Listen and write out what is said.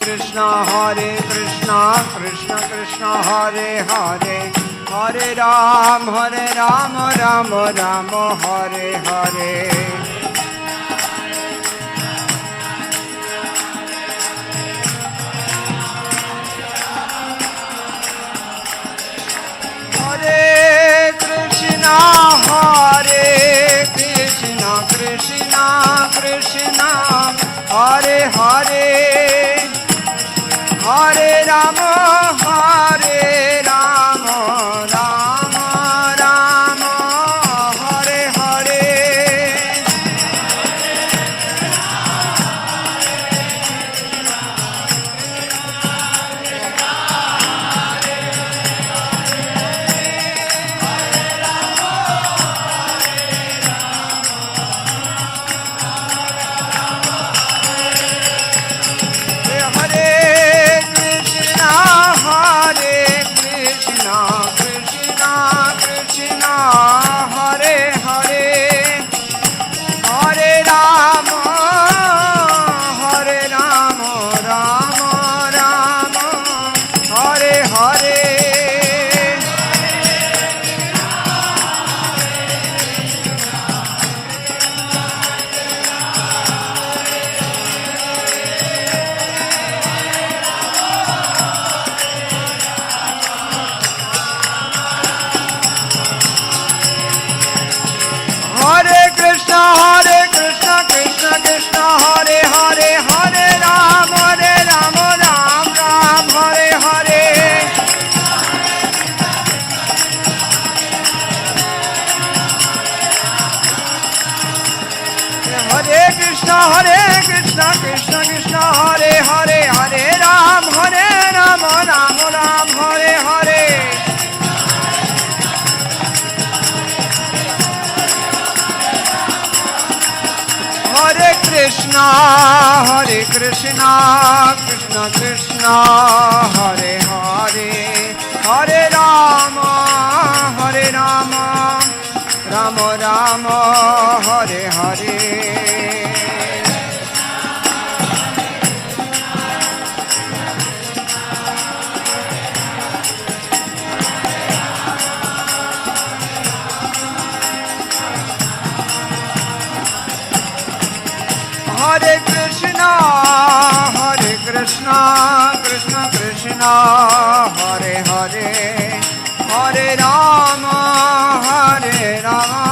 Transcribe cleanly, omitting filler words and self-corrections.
Krishna Hare Krishna Krishna Krishna Hare Hare Hare Ram Ram Ram Hare Hare Krishna Krishna Hare Hare Hare Rama Rama Rama Hare Hare Hare Krishna Krishna Krishna Hare Hare Hare Ram Ram Ram Hare Hare Hare Krishna Krishna Krishna Hare Hare Hare Ram Ram Ram Hare Hare Hare Krishna Krishna Krishna Hare Hare Hare Rama